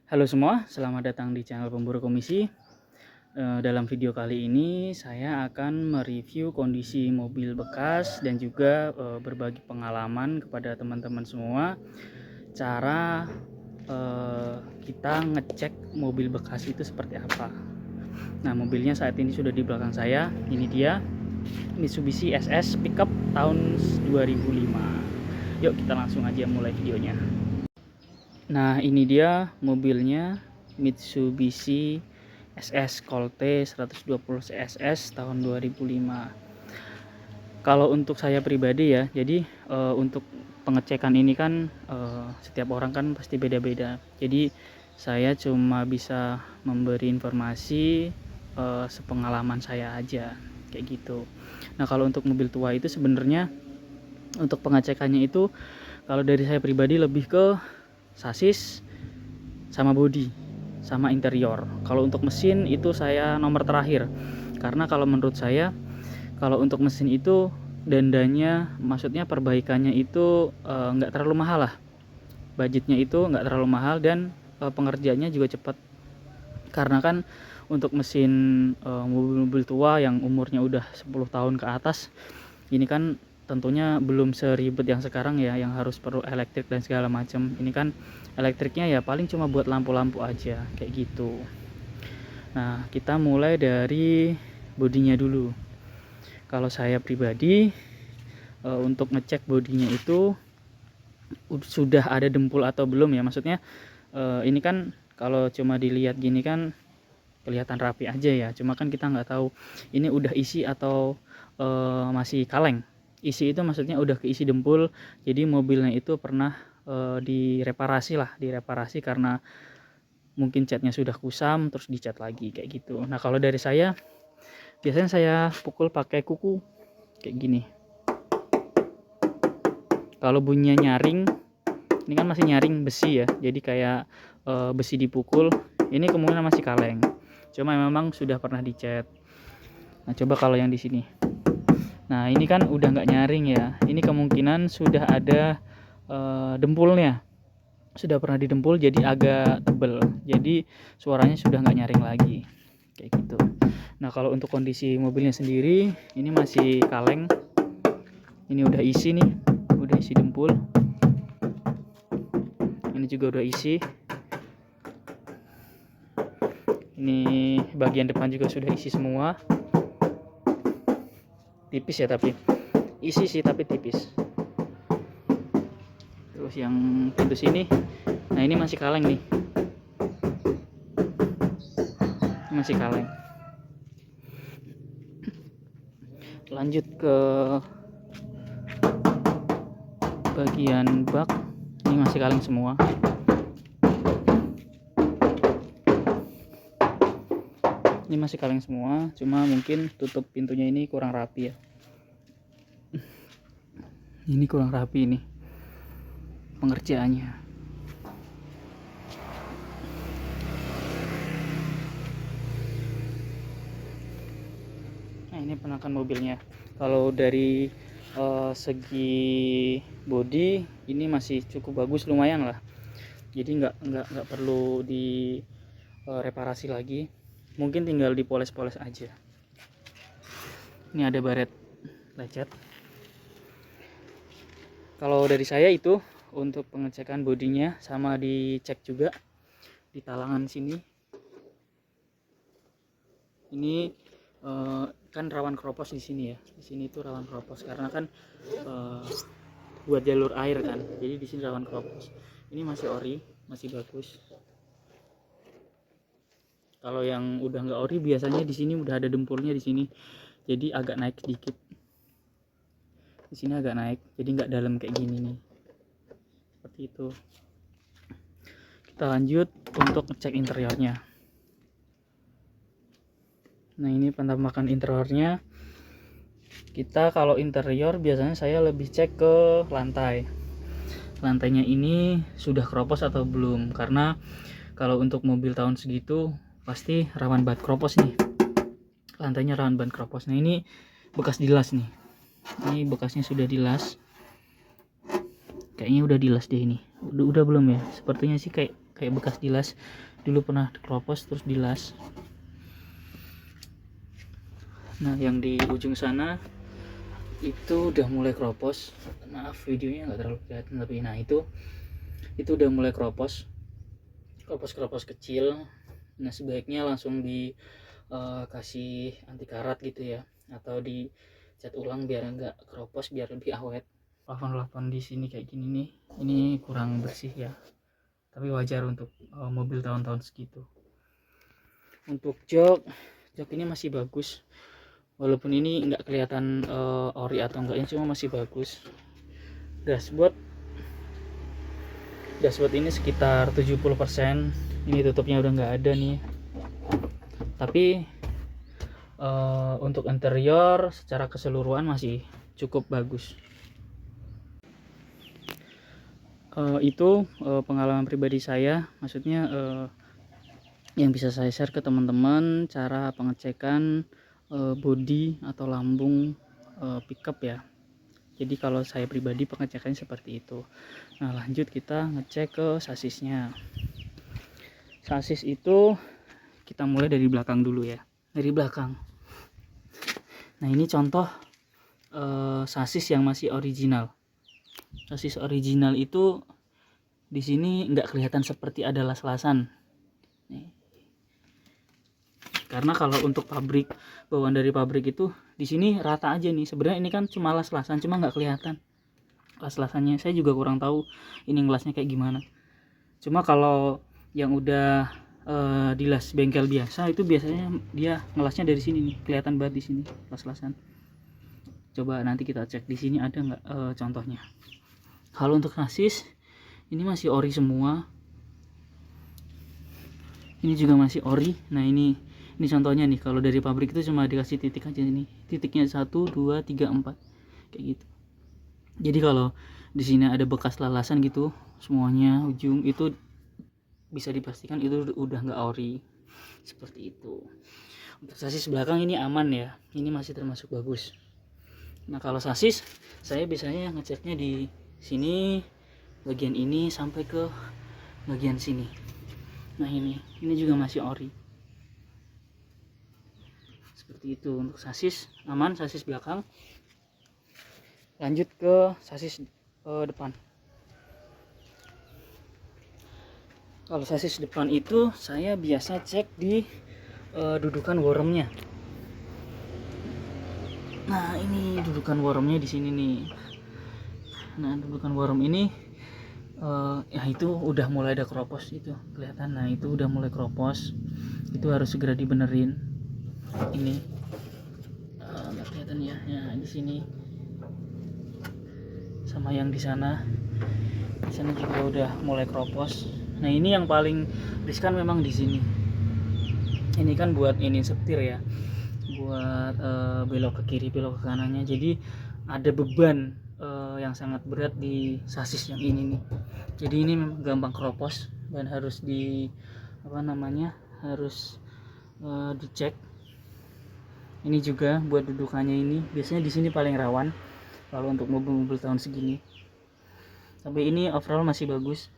Halo semua, selamat datang di channel Pemburu Komisi. Dalam video kali ini saya akan mereview kondisi mobil bekas dan juga berbagi pengalaman kepada teman-teman semua cara kita ngecek mobil bekas itu seperti apa. Nah, mobilnya saat ini sudah di belakang saya. Ini dia Mitsubishi SS pickup tahun 2005. Yuk kita langsung aja mulai videonya. Nah, ini dia mobilnya Mitsubishi SS Colt 120 CSS tahun 2005. Kalau untuk saya pribadi ya, jadi untuk pengecekan ini kan setiap orang kan pasti beda-beda. Jadi saya cuma bisa memberi informasi sepengalaman saya aja kayak gitu. Nah, kalau untuk mobil tua itu sebenarnya untuk pengecekannya itu kalau dari saya pribadi lebih ke sasis sama bodi sama interior. Kalau untuk mesin itu saya nomor terakhir, karena kalau menurut saya kalau untuk mesin itu dandanya, maksudnya perbaikannya itu nggak terlalu mahal lah, budgetnya itu nggak terlalu mahal dan pengerjaannya juga cepat. Karena kan untuk mesin mobil-mobil tua yang umurnya udah 10 tahun ke atas ini kan tentunya belum seribet yang sekarang ya, yang harus perlu elektrik dan segala macam. Ini kan elektriknya ya paling cuma buat lampu-lampu aja kayak gitu. Nah, kita mulai dari bodinya dulu. Kalau saya pribadi untuk ngecek bodinya itu sudah ada dempul atau belum ya, maksudnya ini kan kalau cuma dilihat gini kan kelihatan rapi aja ya, cuma kan kita nggak tahu ini udah isi atau masih kaleng. Isi itu maksudnya udah keisi dempul, jadi mobilnya itu pernah direparasi karena mungkin catnya sudah kusam terus dicat lagi kayak gitu. Nah, kalau dari saya biasanya saya pukul pakai kuku kayak gini. Kalau bunyinya nyaring, ini kan masih nyaring besi ya, jadi kayak besi dipukul, ini kemungkinan masih kaleng, cuma memang sudah pernah dicat. Nah, coba kalau yang di sini, nah ini kan udah nggak nyaring ya, ini kemungkinan sudah ada dempulnya, sudah pernah didempul jadi agak tebel, jadi suaranya sudah nggak nyaring lagi kayak gitu. Nah, kalau untuk kondisi mobilnya sendiri ini masih kaleng, ini udah isi nih, udah isi dempul, ini juga udah isi, ini bagian depan juga sudah isi semua, tipis ya tapi isi sih tapi tipis. Terus yang pintu sini, nah ini masih kaleng nih, ini masih kaleng. Lanjut ke bagian bak, ini masih kaleng semua. Ini masih kaleng semua, cuma mungkin tutup pintunya ini kurang rapi ya. Ini kurang rapi nih pengerjaannya. Nah, ini penakan mobilnya. Kalau dari segi body ini masih cukup bagus, lumayan lah. Jadi nggak perlu di reparasi lagi. Mungkin tinggal dipoles-poles aja. Ini ada baret lecet. Kalau dari saya itu untuk pengecekan bodinya, sama dicek juga di talangan sini. Ini kan rawan keropos di sini ya. Di sini itu rawan keropos karena kan buat jalur air kan. Jadi di sini rawan keropos. Ini masih ori, masih bagus. Kalau yang udah nggak ori biasanya di sini udah ada dempulnya di sini. Jadi agak naik sedikit. Di sini agak naik, jadi nggak dalam kayak gini nih. Seperti itu. Kita lanjut untuk ngecek interiornya. Nah, ini penampakan interiornya. Kita kalau interior biasanya saya lebih cek ke lantai. Lantainya ini sudah keropos atau belum, karena kalau untuk mobil tahun segitu pasti rawan banget keropos nih. Lantainya rawan banget keropos. Nah, ini bekas dilas nih. Ini bekasnya sudah dilas. Kayaknya udah dilas deh ini. Udah belum ya? Sepertinya sih kayak kayak bekas dilas, dulu pernah keropos terus dilas. Nah yang di ujung sana itu udah mulai keropos, maaf videonya nggak terlalu kelihatan, tapi nah itu udah mulai keropos kecil. Nah sebaiknya langsung kasih anti karat gitu ya, atau dicat ulang biar enggak keropos, biar lebih awet. Plafon di sini kayak gini nih, ini kurang bersih ya, tapi wajar untuk mobil tahun-tahun segitu. Untuk jok ini masih bagus, walaupun ini nggak kelihatan ori atau enggaknya, cuma masih bagus. Dashboard ini sekitar 70%. Ini tutupnya udah nggak ada nih, tapi untuk interior secara keseluruhan masih cukup bagus. Itu pengalaman pribadi saya, maksudnya yang bisa saya share ke teman-teman, cara pengecekan bodi atau lambung pickup ya. Jadi kalau saya pribadi pengecekannya seperti itu. Nah lanjut kita ngecek ke sasisnya. Sasis itu kita mulai dari belakang dulu ya, dari belakang. Nah ini contoh sasis yang masih original. Sasis original itu di sini nggak kelihatan seperti ada las-lasan. Nih. Karena kalau untuk pabrik, bawaan dari pabrik itu di sini rata aja nih. Sebenarnya ini kan cuma las-lasan, cuma nggak kelihatan las-lasannya. Saya juga kurang tahu ini ngelasnya kayak gimana. Cuma kalau yang udah dilas bengkel biasa itu biasanya dia ngelasnya dari sini nih, kelihatan banget di sini las-lasan. Coba nanti kita cek di sini ada nggak contohnya. Kalau untuk sasis ini masih ori semua. Ini juga masih ori. Nah ini contohnya nih, kalau dari pabrik itu cuma dikasih titik aja nih, titiknya 1, 2, 3, 4 kayak gitu. Jadi kalau di sini ada bekas lalasan gitu semuanya ujung, itu bisa dipastikan itu udah nggak ori, seperti itu. Untuk sasis belakang ini aman ya, ini masih termasuk bagus. Nah kalau sasis saya biasanya ngeceknya di sini, bagian ini sampai ke bagian sini. Nah ini juga masih ori. Seperti itu untuk sasis, aman sasis belakang. Lanjut ke sasis depan. Kalau sasis depan itu saya biasa cek di dudukan wormnya. Nah ini dudukan wormnya di sini nih. Nah dudukan worm ini ya itu udah mulai ada keropos, itu kelihatan. Nah itu udah mulai keropos, itu harus segera dibenerin. Ini nggak kelihatan ya, di sini sama yang di sana juga udah mulai keropos. Nah ini yang paling riskan memang di sini. Ini kan buat ini setir ya, buat belok ke kiri belok ke kanannya, jadi ada beban yang sangat berat di sasis yang ini nih. Jadi ini memang gampang keropos dan harus harus dicek. Ini juga buat dudukannya, ini biasanya di sini paling rawan kalau untuk mobil-mobil tahun segini. Tapi ini overall masih bagus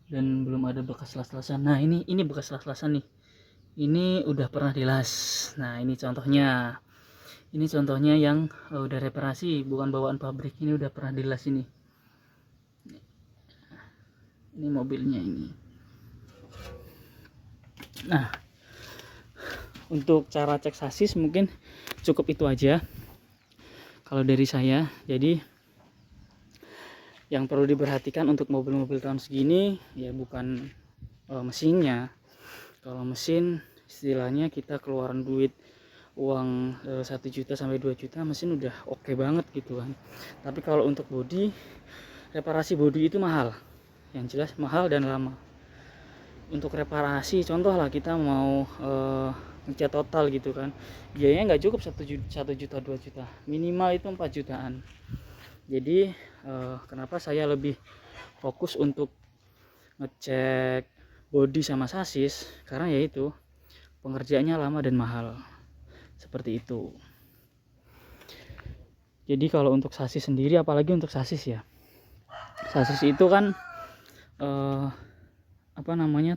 dan belum ada bekas las-lasan. Nah ini bekas las-lasan nih, ini udah pernah dilas. Nah ini contohnya yang udah reparasi, bukan bawaan pabrik. Ini udah pernah dilas ini mobilnya ini. Nah untuk cara cek sasis mungkin cukup itu aja kalau dari saya. Jadi yang perlu diperhatikan untuk mobil-mobil tahun segini ya bukan mesinnya. Kalau mesin istilahnya kita keluaran uang 1 juta sampai 2 juta, mesin udah oke banget gitu kan. Tapi kalau untuk bodi, reparasi bodi itu mahal, yang jelas mahal dan lama. Untuk reparasi contoh lah, kita mau ngecat total gitu kan, biayanya nggak cukup 1 juta 2 juta, minimal itu 4 jutaan. Jadi kenapa saya lebih fokus untuk ngecek bodi sama sasis, karena yaitu pengerjaannya lama dan mahal, seperti itu. Jadi kalau untuk sasis sendiri, apalagi untuk sasis ya, sasis itu kan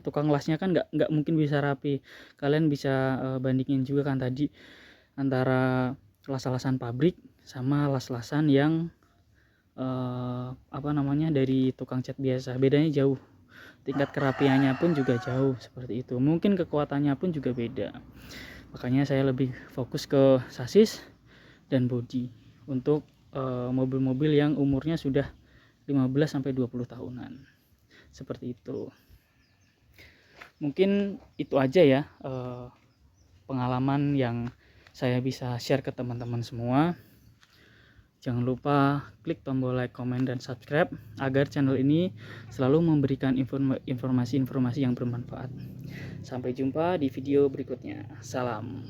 tukang lasnya kan nggak mungkin bisa rapi. Kalian bisa bandingin juga kan tadi antara las-lasan pabrik sama las-lasan yang dari tukang cat biasa. Bedanya jauh, tingkat kerapiannya pun juga jauh seperti itu. Mungkin kekuatannya pun juga beda. Makanya saya lebih fokus ke sasis dan bodi untuk mobil-mobil yang umurnya sudah 15-20 tahunan. Seperti itu. Mungkin itu aja ya pengalaman yang saya bisa share ke teman-teman semua. Jangan lupa klik tombol like, comment, dan subscribe agar channel ini selalu memberikan informasi-informasi yang bermanfaat. Sampai jumpa di video berikutnya. Salam.